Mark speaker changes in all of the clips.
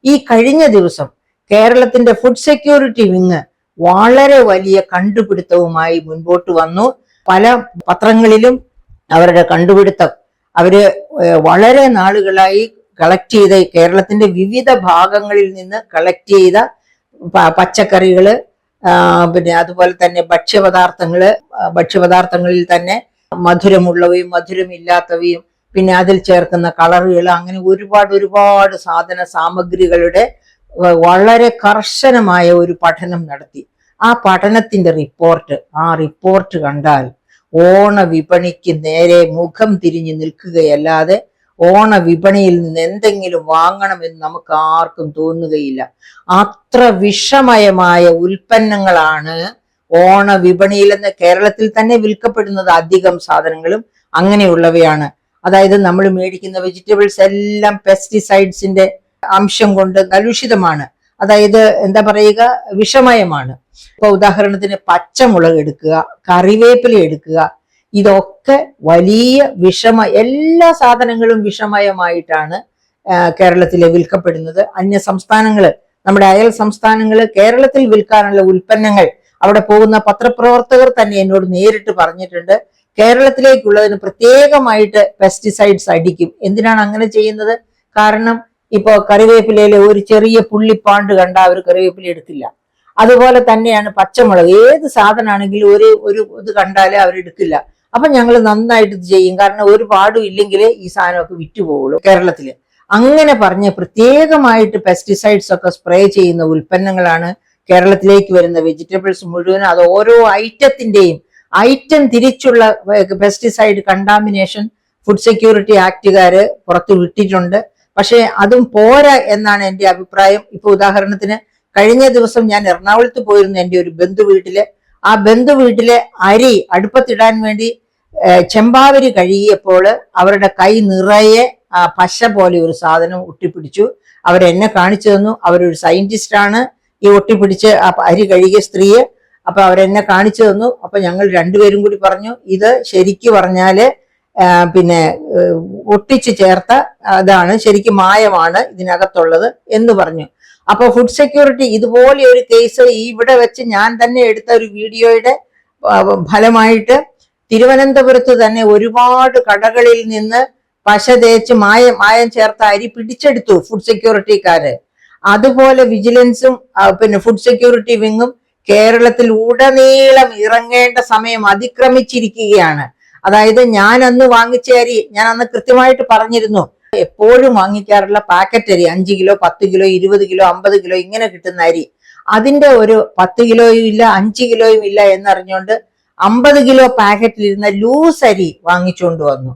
Speaker 1: ഈ കഴിഞ്ഞ ദിവസം കേരളത്തിന്റെ ഫുഡ് സെക്യൂരിറ്റി വിങ് വളരെ വലിയ കണ്ടുപിടുത്തവുമായി മുൻപോട്ട് വന്നു. പല പത്രങ്ങളിലും അവരുടെ കണ്ടുപിടുത്തം അവര് വളരെ നാളുകളായി കളക്ട് ചെയ്ത, കേരളത്തിന്റെ വിവിധ ഭാഗങ്ങളിൽ നിന്ന് കളക്ട് ചെയ്ത പച്ചക്കറികള്, പിന്നെ അതുപോലെ തന്നെ ഭക്ഷ്യപദാർത്ഥങ്ങളിൽ തന്നെ മധുരമുള്ളവയും മധുരമില്ലാത്തവയും പിന്നെ അതിൽ ചേർക്കുന്ന കളറുകൾ, അങ്ങനെ ഒരുപാട് സാധന സാമഗ്രികളുടെ വളരെ കർശനമായ ഒരു പഠനം നടത്തി. ആ പഠനത്തിന്റെ റിപ്പോർട്ട് കണ്ടാൽ ഓണ വിപണിക്ക് നേരെ മുഖം തിരിഞ്ഞു നിൽക്കുകയല്ലാതെ ഓണ വിപണിയിൽ നിന്ന് എന്തെങ്കിലും വാങ്ങണമെന്ന് നമുക്ക് ആർക്കും തോന്നുകയില്ല. അത്ര വിഷമയമായ ഉൽപ്പന്നങ്ങളാണ് ഓണ വിപണിയിൽ നിന്ന് കേരളത്തിൽ തന്നെ വിൽക്കപ്പെടുന്നത്. അധികം സാധനങ്ങളും അങ്ങനെയുള്ളവയാണ്. അതായത് നമ്മൾ മേടിക്കുന്ന വെജിറ്റബിൾസ് എല്ലാം പെസ്റ്റിസൈഡ്സിന്റെ അംശം കൊണ്ട് കലുഷിതമാണ്. അതായത് എന്താ പറയുക, വിഷമയമാണ്. ഇപ്പൊ ഉദാഹരണത്തിന് പച്ചമുളക് എടുക്കുക, കറിവേപ്പില എടുക്കുക, ഇതൊക്കെ വലിയ എല്ലാ സാധനങ്ങളും വിഷമയമായിട്ടാണ് കേരളത്തിലെ വിൽക്കപ്പെടുന്നത്. അന്യ സംസ്ഥാനങ്ങള്, നമ്മുടെ അയൽ സംസ്ഥാനങ്ങള് കേരളത്തിൽ വിൽക്കാനുള്ള ഉൽപ്പന്നങ്ങൾ അവിടെ പോകുന്ന പത്രപ്രവർത്തകർ തന്നെ എന്നോട് നേരിട്ട് പറഞ്ഞിട്ടുണ്ട്. കേരളത്തിലേക്കുള്ളതിന് പ്രത്യേകമായിട്ട് പെസ്റ്റിസൈഡ്സ് അടിക്കും. എന്തിനാണ് അങ്ങനെ ചെയ്യുന്നത്? കാരണം ഇപ്പോ കറിവേപ്പിലയിലെ ഒരു ചെറിയ പുള്ളിപ്പാണ്ട് കണ്ടാൽ അവർ കറിവേപ്പില എടുക്കില്ല. അതുപോലെ തന്നെയാണ് പച്ചമുളക്, ഏത് സാധനമാണെങ്കിലും ഒരു ഇത് കണ്ടാലേ അവരെടുക്കില്ല. അപ്പൊ ഞങ്ങൾ നന്നായിട്ട് ഇത് ചെയ്യും, കാരണം ഒരു പാടും ഇല്ലെങ്കിലേ ഈ സാധനമൊക്കെ വിറ്റുപോകുള്ളൂ കേരളത്തില്. അങ്ങനെ പറഞ്ഞ് പ്രത്യേകമായിട്ട് പെസ്റ്റിസൈഡ്സ് ഒക്കെ സ്പ്രേ ചെയ്യുന്ന ഉൽപ്പന്നങ്ങളാണ് കേരളത്തിലേക്ക് വരുന്ന വെജിറ്റബിൾസ് മുഴുവൻ. അത് ഓരോ ഐറ്റം തിരിച്ചുള്ള പെസ്റ്റിസൈഡ് കണ്ടാമിനേഷൻ ഫുഡ് സെക്യൂരിറ്റി ആക്ടുകാര് പുറത്തു വിട്ടിട്ടുണ്ട്. പക്ഷെ അതും പോരാ എന്നാണ് എൻ്റെ അഭിപ്രായം. ഇപ്പൊ ഉദാഹരണത്തിന് കഴിഞ്ഞ ദിവസം ഞാൻ എറണാകുളത്ത് പോയിരുന്നു എൻ്റെ ഒരു ബന്ധുവീട്ടില്. ആ ബന്ധുവീട്ടിലെ അരി അടുപ്പത്തിടാൻ വേണ്ടി ചെമ്പാവരി കഴുകിയപ്പോൾ അവരുടെ കൈ നിറയെ പശ പോലെ ഒരു സാധനം ഒട്ടിപ്പിടിച്ചു. അവരെന്നെ കാണിച്ചു തന്നു. അവരൊരു സയന്റിസ്റ്റ് ആണ്, ഈ ഒട്ടിപ്പിടിച്ച് അരി കഴുകിയ സ്ത്രീയെ. അപ്പൊ അവരെന്നെ കാണിച്ചു തന്നു. അപ്പൊ ഞങ്ങൾ രണ്ടുപേരും കൂടി പറഞ്ഞു, ഇത് ശരിക്ക് പറഞ്ഞാല് പിന്നെ ഒട്ടിച്ച് ചേർത്ത അതാണ്, ശരിക്കും മായമാണ് ഇതിനകത്തുള്ളത് എന്ന് പറഞ്ഞു. അപ്പൊ ഫുഡ് സെക്യൂരിറ്റി ഇതുപോലെ ഒരു കേസ് ഇവിടെ വെച്ച് ഞാൻ തന്നെ എടുത്ത ഒരു വീഡിയോയുടെ ഫലമായിട്ട് തിരുവനന്തപുരത്ത് തന്നെ ഒരുപാട് കടകളിൽ നിന്ന് പശ തേച്ച് മായം ചേർത്ത അരി പിടിച്ചെടുത്തു ഫുഡ് സെക്യൂരിറ്റിക്കാര്. അതുപോലെ വിജിലൻസും പിന്നെ ഫുഡ് സെക്യൂരിറ്റി വിങ്ങും കേരളത്തിൽ ഉടനീളം ഇറങ്ങേണ്ട സമയം അതിക്രമിച്ചിരിക്കുകയാണ്. അതായത് ഞാൻ അന്ന് വാങ്ങിച്ച അരി ഞാൻ അന്ന് കൃത്യമായിട്ട് പറഞ്ഞിരുന്നു, എപ്പോഴും വാങ്ങിക്കാറുള്ള പാക്കറ്റ് അരി 5 കിലോ 10 കിലോ 20 കിലോ 50 കിലോ ഇങ്ങനെ കിട്ടുന്ന അരി, അതിന്റെ ഒരു 10 കിലോയും ഇല്ല 5 കിലോയും ഇല്ല എന്നറിഞ്ഞുകൊണ്ട് 50 കിലോ പാക്കറ്റിലിരുന്ന ലൂസ് അരി വാങ്ങിച്ചുകൊണ്ട് വന്നു.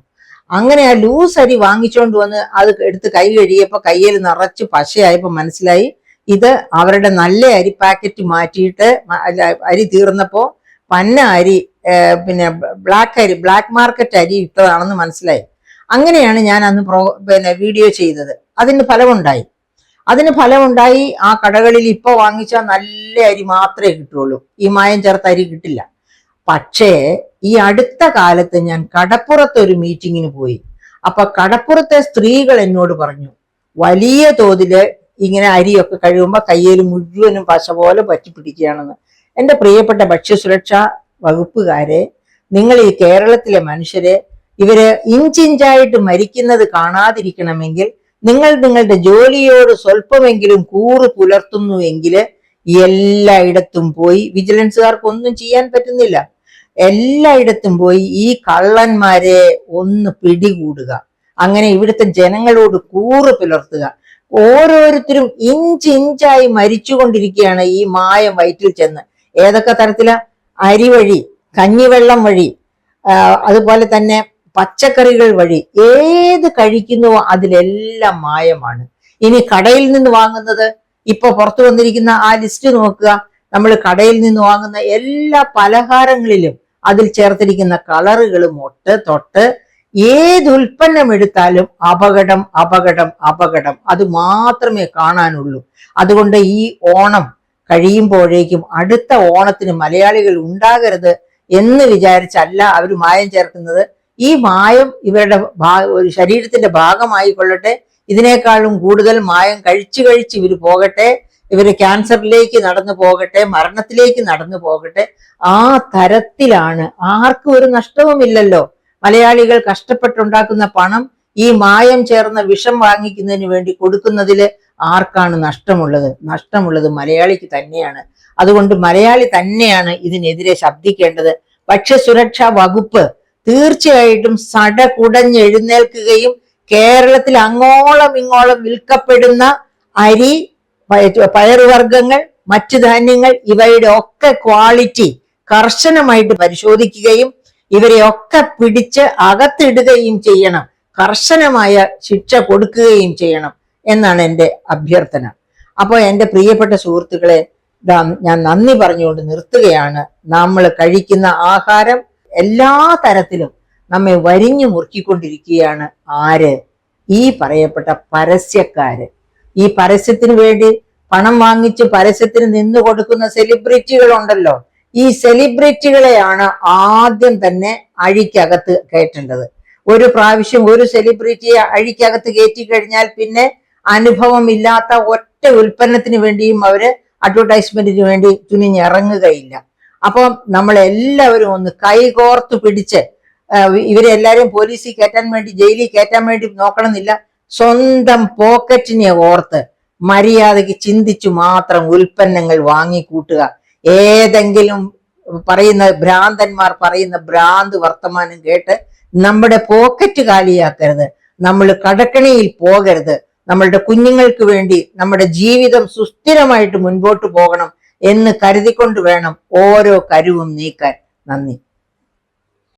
Speaker 1: അങ്ങനെ ആ ലൂസ് അരി വാങ്ങിച്ചുകൊണ്ട് വന്ന് അത് എടുത്ത് കൈ കഴുകിയപ്പോ കയ്യിൽ നിറച്ച് പശയായപ്പോ മനസ്സിലായി ഇത് അവരുടെ നല്ല അരി പാക്കറ്റ് മാറ്റിയിട്ട് അരി തീർന്നപ്പോ പന്ന അരി, പിന്നെ ബ്ലാക്ക് മാർക്കറ്റ് അരി ഇട്ടതാണെന്ന് മനസ്സിലായി. അങ്ങനെയാണ് ഞാൻ അന്ന് വീഡിയോ ചെയ്തത്. അതിന് ഫലമുണ്ടായി. ആ കടകളിൽ ഇപ്പൊ വാങ്ങിച്ചാൽ നല്ല അരി മാത്രമേ കിട്ടുള്ളൂ, ഈ മായം ചേർത്ത അരി കിട്ടില്ല. പക്ഷേ ഈ അടുത്ത കാലത്ത് ഞാൻ കടപ്പുറത്തൊരു മീറ്റിങ്ങിന് പോയി. അപ്പൊ കടപ്പുറത്തെ സ്ത്രീകൾ എന്നോട് പറഞ്ഞു, വലിയ തോതില് ഇങ്ങനെ അരിയൊക്കെ കഴിയുമ്പോ കയ്യിൽ മുഴുവനും പശ പോലെ പറ്റിപ്പിടിക്കുകയാണെന്ന്. എൻ്റെ പ്രിയപ്പെട്ട ഭക്ഷ്യസുരക്ഷാ വകുപ്പുകാരെ, നിങ്ങൾ ഈ കേരളത്തിലെ മനുഷ്യരെ ഇവര് ഇഞ്ചിഞ്ചായിട്ട് മരിക്കുന്നത് കാണാതിരിക്കണമെങ്കിൽ നിങ്ങൾ നിങ്ങളുടെ ജോലിയോട് സ്വല്പമെങ്കിലും കൂറ് പുലർത്തുന്നുവെങ്കിൽ എല്ലായിടത്തും പോയി, വിജിലൻസുകാർക്ക് ഒന്നും ചെയ്യാൻ പറ്റുന്നില്ല, എല്ലായിടത്തും പോയി ഈ കള്ളന്മാരെ ഒന്ന് പിടികൂടുക. അങ്ങനെ ഇവിടുത്തെ ജനങ്ങളോട് കൂറ് പുലർത്തുക. ഓരോരുത്തരും ഇഞ്ചായി മരിച്ചുകൊണ്ടിരിക്കുകയാണ് ഈ മായം വയറ്റിൽ ചെന്ന്. ഏതൊക്കെ തരത്തിലാ? അരി വഴി, കഞ്ഞിവെള്ളം വഴി, അതുപോലെ തന്നെ പച്ചക്കറികൾ വഴി, ഏത് കഴിക്കുന്നുവോ അതിലെല്ലാം മായമാണ്. ഇനി കടയിൽ നിന്ന് വാങ്ങുന്നത്, ഇപ്പൊ പുറത്തു വന്നിരിക്കുന്ന ആ ലിസ്റ്റ് നോക്കുക. നമ്മൾ കടയിൽ നിന്ന് വാങ്ങുന്ന എല്ലാ പലഹാരങ്ങളിലും അതിൽ ചേർത്തിരിക്കുന്ന കളറുകളും തൊട്ട് ഏത് ഉൽപ്പന്നം എടുത്താലും അപകടം അപകടം അപകടം, അത് മാത്രമേ കാണാനുള്ളൂ. അതുകൊണ്ട് ഈ ഓണം കഴിയുമ്പോഴേക്കും അടുത്ത ഓണത്തിന് മലയാളികൾ ഉണ്ടാകരുത് എന്ന് വിചാരിച്ചല്ല അവർ മായം ചേർക്കുന്നത്. ഈ മായം ഇവരുടെ ഒരു ശരീരത്തിന്റെ ഭാഗമായി കൊള്ളട്ടെ, ഇതിനേക്കാളും കൂടുതൽ മായം കഴിച്ച് കഴിച്ച് ഇവർ പോകട്ടെ, ഇവര് ക്യാൻസറിലേക്ക് നടന്നു പോകട്ടെ, മരണത്തിലേക്ക് നടന്നു പോകട്ടെ. ആ തരത്തിലാണ്. ആർക്കും ഒരു നഷ്ടവുമില്ലല്ലോ. മലയാളികൾ കഷ്ടപ്പെട്ടുണ്ടാക്കുന്ന പണം ഈ മായം ചേർന്ന വിഷം വാങ്ങിക്കുന്നതിന് വേണ്ടി കൊടുക്കുന്നതില് ആർക്കാണ് നഷ്ടമുള്ളത്? നഷ്ടമുള്ളത് മലയാളിക്ക് തന്നെയാണ്. അതുകൊണ്ട് മലയാളി തന്നെയാണ് ഇതിനെതിരെ ശബ്ദിക്കേണ്ടത്. ഭക്ഷ്യസുരക്ഷാ വകുപ്പ് തീർച്ചയായിട്ടും സടകുടഞ്ഞെഴുന്നേൽക്കുകയും കേരളത്തിൽ അങ്ങോളം ഇങ്ങോളം വിൽക്കപ്പെടുന്ന അരി, പയറുവർഗ്ഗങ്ങൾ, മറ്റു ധാന്യങ്ങൾ ഇവയുടെ ഒക്കെ ക്വാളിറ്റി കർശനമായിട്ട് പരിശോധിക്കുകയും ഇവരെയൊക്കെ പിടിച്ച് അകത്തിടുകയും ചെയ്യണം. കർശനമായ ശിക്ഷ കൊടുക്കുകയും ചെയ്യണം എന്നാണ് എൻ്റെ അഭ്യർത്ഥന. അപ്പോൾ എൻ്റെ പ്രിയപ്പെട്ട സുഹൃത്തുക്കളെ, ഞാൻ നന്ദി പറഞ്ഞുകൊണ്ട് നിർത്തുകയാണ്. നമ്മൾ കഴിക്കുന്ന ആഹാരം എല്ലാ തരത്തിലും നമ്മെ വരിഞ്ഞു മുറുക്കിക്കൊണ്ടിരിക്കുകയാണ്. ആര്? ഈ പറയപ്പെട്ട പരസ്യക്കാര്. ഈ പരസ്യത്തിന് വേണ്ടി പണം വാങ്ങിച്ച് പരസ്യത്തിന് നിന്നു കൊടുക്കുന്ന സെലിബ്രിറ്റികളുണ്ടല്ലോ, ഈ സെലിബ്രിറ്റികളെയാണ് ആദ്യം തന്നെ അഴിക്കകത്ത് കയറ്റേണ്ടത്. ഒരു പ്രാവശ്യം ഒരു സെലിബ്രിറ്റിയെ അഴിക്കകത്ത് കയറ്റി കഴിഞ്ഞാൽ പിന്നെ അനുഭവമില്ലാത്ത ഒറ്റ ഉൽപ്പന്നത്തിന് വേണ്ടിയും അവര് അഡ്വർടൈസ്മെന്റിന് വേണ്ടി തുനിഞ്ഞിറങ്ങുകയില്ല. അപ്പം നമ്മളെല്ലാവരും ഒന്ന് കൈകോർത്ത് പിടിച്ച് ഇവരെല്ലാരും പോലീസിൽ കയറ്റാൻ വേണ്ടി, ജയിലിൽ കയറ്റാൻ വേണ്ടി നോക്കണമെന്നില്ല. സ്വന്തം പോക്കറ്റിനെ ഓർത്ത് മര്യാദയ്ക്ക് ചിന്തിച്ചു മാത്രം ഉൽപ്പന്നങ്ങൾ വാങ്ങിക്കൂട്ടുക. ഏതെങ്കിലും പറയുന്ന ഭ്രാന്തന്മാർ പറയുന്ന ഭ്രാന്ത് വർത്തമാനം കേട്ട് നമ്മുടെ പോക്കറ്റ് കാലിയാക്കരുത്. നമ്മൾ കടക്കണിയിൽ പോകരുത്. നമ്മളുടെ കുഞ്ഞുങ്ങൾക്ക് വേണ്ടി നമ്മുടെ ജീവിതം സുസ്ഥിരമായിട്ട് മുൻപോട്ട് പോകണം എന്ന് കരുതിക്കൊണ്ട് വേണം ഓരോ കരുവും നീക്കാൻ. നന്ദി.